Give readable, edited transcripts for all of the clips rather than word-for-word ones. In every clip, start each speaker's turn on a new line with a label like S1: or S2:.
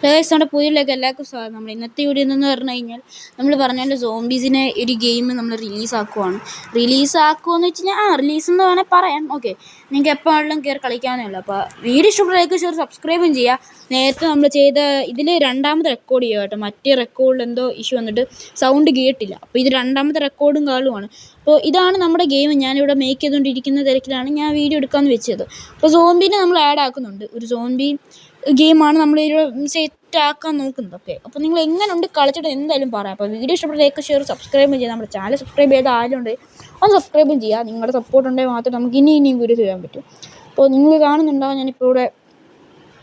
S1: Guys നമ്മുടെ പുതിയതിലേക്ക് എല്ലാവർക്കും സ്വാഗതം. നമ്മൾ ഇന്നത്തെ വീഡിയോ എന്ന് പറഞ്ഞു കഴിഞ്ഞാൽ നമ്മൾ പറഞ്ഞാൽ സോംബീസിനെ ഒരു ഗെയിം നമ്മൾ റിലീസാക്കുവാണ്. റിലീസാക്കുമെന്ന് വെച്ച് കഴിഞ്ഞാൽ റിലീസ് എന്ന് വേണേൽ പറയാം. ഓക്കെ, നിങ്ങൾക്ക് എപ്പോൾ വേണമെങ്കിലും കയറി കളിക്കാവുന്നേ ഉള്ളൂ. അപ്പോൾ വീഡിയോ ഇഷ്ടപ്പെട്ട ഷെയർ സബ്സ്ക്രൈബും ചെയ്യുക. നേരത്തെ നമ്മൾ ചെയ്ത ഇതിൽ രണ്ടാമത്തെ റെക്കോർഡ് ചെയ്യുക കേട്ടോ. മറ്റേ റെക്കോർഡിൽ എന്തോ ഇഷ്യൂ വന്നിട്ട് സൗണ്ട് കേട്ടില്ല. അപ്പോൾ ഇത് രണ്ടാമത്തെ റെക്കോർഡും കാളുമാണ്. അപ്പോൾ ഇതാണ് നമ്മുടെ ഗെയിം. ഞാനിവിടെ മേക്ക് ചെയ്തുകൊണ്ടിരിക്കുന്ന തിരക്കിലാണ് ഞാൻ വീഡിയോ എടുക്കാമെന്ന് വെച്ചത്. അപ്പോൾ സോംബീനെ നമ്മൾ ആഡ് ആക്കുന്നുണ്ട്. ഒരു സോംബി ഗെയിമാണ് നമ്മൾ സെറ്റ് ആക്കാൻ നോക്കുന്നത്. ഓക്കെ, അപ്പോൾ നിങ്ങൾ എങ്ങനെയുണ്ട് കളിച്ചിട്ട് എന്തായാലും പറയാം. അപ്പോൾ വീഡിയോ ഇഷ്ടപ്പെട്ട ലൈക്ക് ഷെയർ സബ്സ്ക്രൈബ് ചെയ്യുക. നമ്മുടെ ചാനൽ സബ്സ്ക്രൈബ് ചെയ്ത ആരുണ്ട് ഒന്ന് സബ്സ്ക്രൈബും ചെയ്യുക. നിങ്ങളുടെ സപ്പോർട്ട് ഉണ്ടെങ്കിൽ മാത്രമേ നമുക്ക് ഇനിയും വീഡിയോ ചെയ്യാൻ പറ്റും. അപ്പോൾ നിങ്ങൾ കാണുന്നുണ്ടാവും ഞാനിപ്പോൾ ഇവിടെ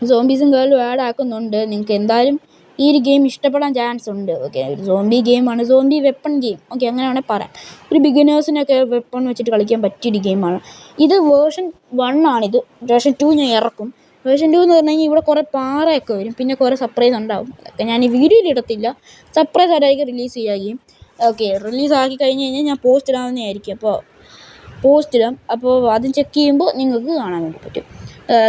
S1: സോംബീസും ഗേളും ആഡ് ആക്കുന്നുണ്ട്. നിങ്ങൾക്ക് എന്തായാലും ഈ ഒരു ഗെയിം ഇഷ്ടപ്പെടാൻ ചാൻസ് ഉണ്ട്. ഓക്കെ, ഒരു സോംബി ഗെയിമാണ്, സോംബി വെപ്പൺ ഗെയിം. ഓക്കെ, അങ്ങനെ വേണമെങ്കിൽ പറയാം. ഒരു ബിഗിനേഴ്സിനൊക്കെ വെപ്പൺ വെച്ചിട്ട് കളിക്കാൻ പറ്റിയൊരു ഗെയിമാണ്. ഇത് വേർഷൻ 1 ആണിത്. വേർഷൻ 2 ഞാൻ ഇറക്കും. വേർഷൻ 2 എന്ന് പറഞ്ഞു കഴിഞ്ഞാൽ ഇവിടെ കുറേ പാറയൊക്കെ വരും, പിന്നെ കുറേ സർപ്രൈസ് ഉണ്ടാവും. അതൊക്കെ ഞാൻ ഈ വീഡിയോയിൽ ഇടത്തില്ല, സർപ്രൈസ് ആയിട്ടായിരിക്കും റിലീസ് ചെയ്യുകയും. ഓക്കെ, റിലീസാക്കി കഴിഞ്ഞ് കഴിഞ്ഞാൽ ഞാൻ പോസ്റ്റ് ഇടാവുന്നതായിരിക്കും. അപ്പോൾ പോസ്റ്റ് ഇടാം. അപ്പോൾ അത് ചെക്ക് ചെയ്യുമ്പോൾ നിങ്ങൾക്ക് കാണാൻ വേണ്ടി പറ്റും.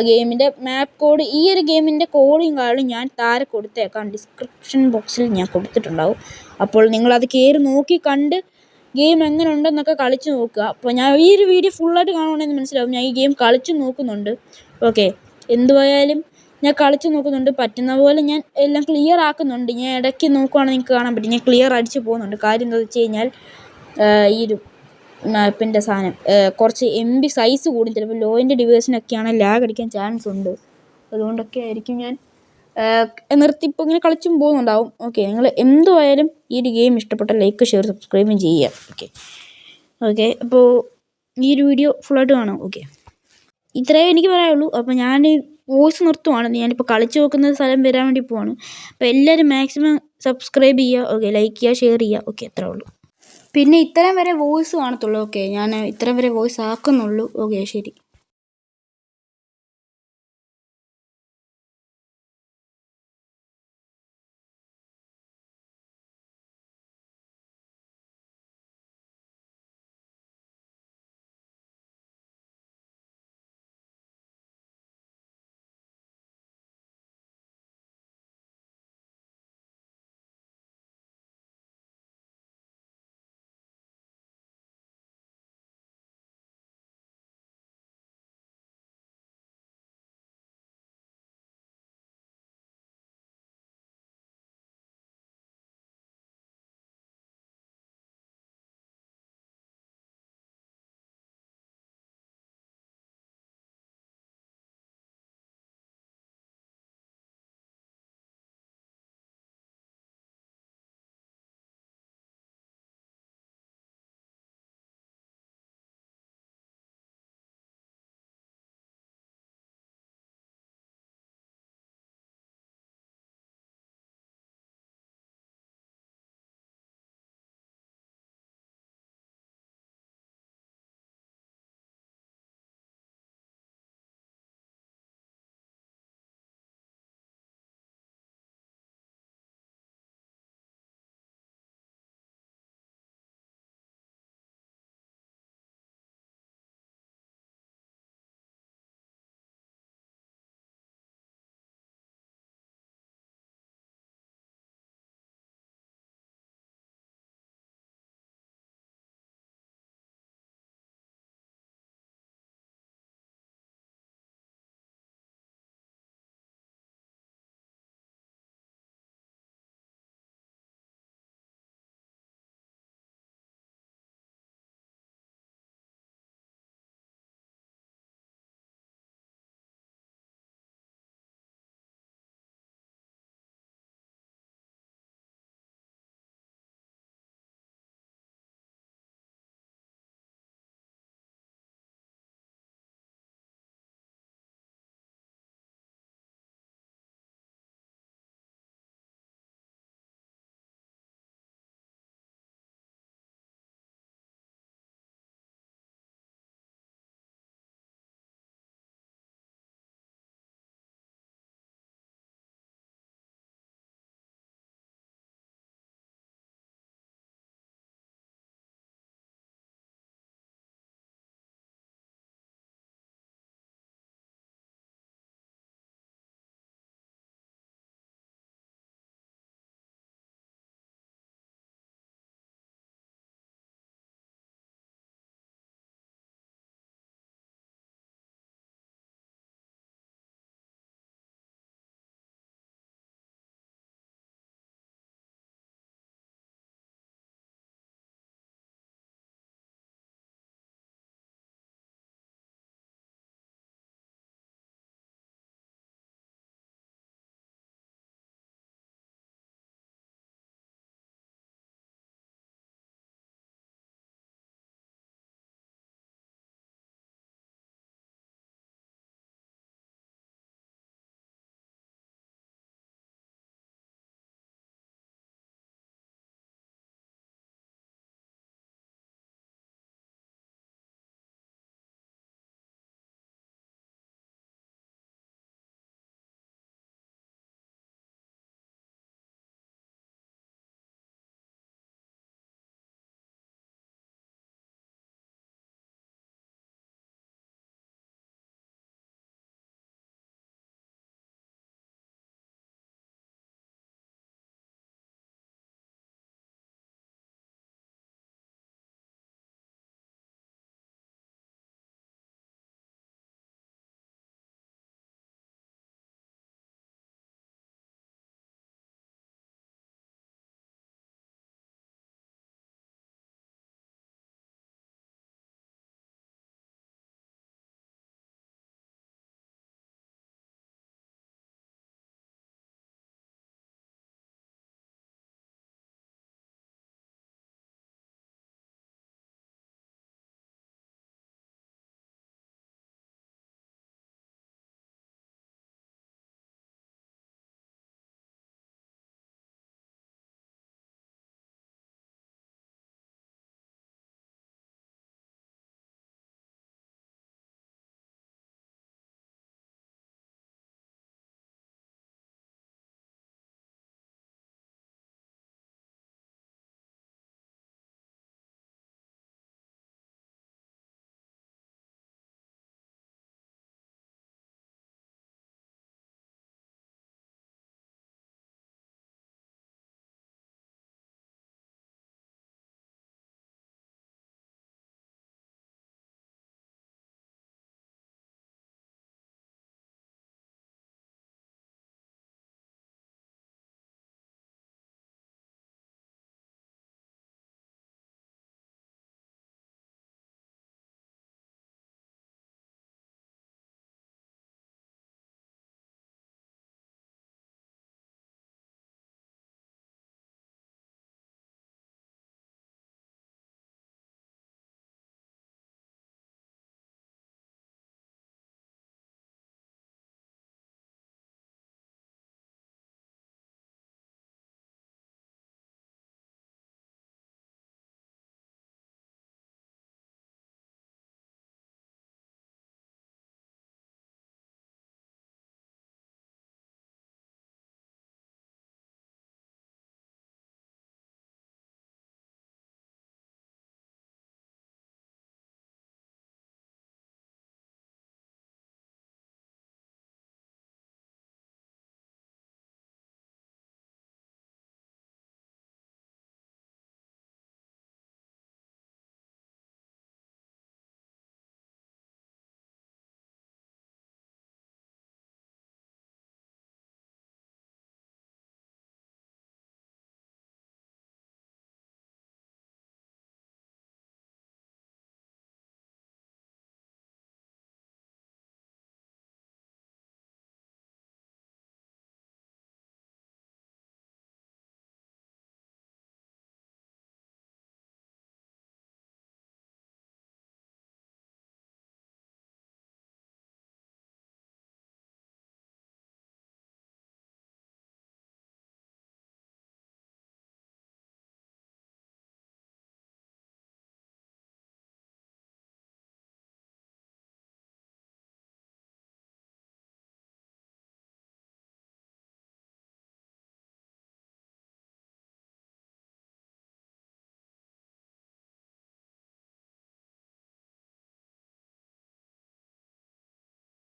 S1: ഗെയിമിൻ്റെ മാപ്പ് കോഡ്, ഈ ഒരു ഗെയിമിൻ്റെ കോഡും കാർഡും ഞാൻ താഴെ കൊടുത്തേക്കാം, ഡിസ്ക്രിപ്ഷൻ ബോക്സിൽ ഞാൻ കൊടുത്തിട്ടുണ്ടാവും. അപ്പോൾ നിങ്ങളത് കയറി നോക്കി കണ്ട് ഗെയിം എങ്ങനെ ഉണ്ടെന്നൊക്കെ കളിച്ച് നോക്കുക. അപ്പോൾ ഞാൻ ഈ ഒരു വീഡിയോ ഫുള്ളായിട്ട് കാണുകയാണെന്ന് മനസ്സിലാവും. ഞാൻ ഈ ഗെയിം കളിച്ച് നോക്കുന്നുണ്ട്. ഓക്കെ, എന്തുവായാലും ഞാൻ കളിച്ച് നോക്കുന്നുണ്ട്. പറ്റുന്ന പോലെ ഞാൻ എല്ലാം ക്ലിയർ ആക്കുന്നുണ്ട്. ഞാൻ ഇടയ്ക്ക് നോക്കുവാണെങ്കിൽ നിങ്ങൾക്ക് കാണാൻ പറ്റും ഞാൻ ക്ലിയർ അടിച്ച് പോകുന്നുണ്ട്. കാര്യം എന്താണെന്ന് വെച്ച് കഴിഞ്ഞാൽ ഈ ഒരു മാപ്പിൻ്റെ സാധനം കുറച്ച് MB സൈസ് കൂടും. ചിലപ്പോൾ ലോയിൻ്റെ ഡിവൈസിനൊക്കെയാണ് ലാഗ് അടിക്കാൻ ചാൻസ് ഉണ്ട്. അതുകൊണ്ടൊക്കെ ആയിരിക്കും ഞാൻ നിർത്തിപ്പോൾ ഇങ്ങനെ കളിച്ചും പോകുന്നുണ്ടാവും. ഓക്കെ, നിങ്ങൾ എന്തുവായാലും ഈ ഒരു ഗെയിം ഇഷ്ടപ്പെട്ട ലൈക്ക് ഷെയർ സബ്സ്ക്രൈബും ചെയ്യുക. ഓക്കെ, അപ്പോൾ ഈ ഒരു വീഡിയോ ഫുള്ളായിട്ട് കാണാം. ഓക്കെ, ഇത്രയേ എനിക്ക് പറയാനുള്ളൂ. അപ്പോൾ ഞാൻ വോയിസ് നിർത്തുവാണ്. ഞാനിപ്പോൾ കളിച്ച് നോക്കുന്ന സ്ഥലം വരാൻ വേണ്ടി പോവാണ്. അപ്പോൾ എല്ലാവരും മാക്സിമം സബ്സ്ക്രൈബ് ചെയ്യുക. ഓക്കെ, ലൈക്ക് ചെയ്യുക, ഷെയർ ചെയ്യുക. ഓക്കെ, അത്രേ ഉള്ളൂ. പിന്നെ ഇത്രയും വരെ വോയിസ് കാണത്തുള്ളൂ. ഓക്കെ, ഞാൻ ഇത്രയും വരെ വോയിസ് ആക്കുന്നുള്ളൂ. ഓക്കെ, ശരി.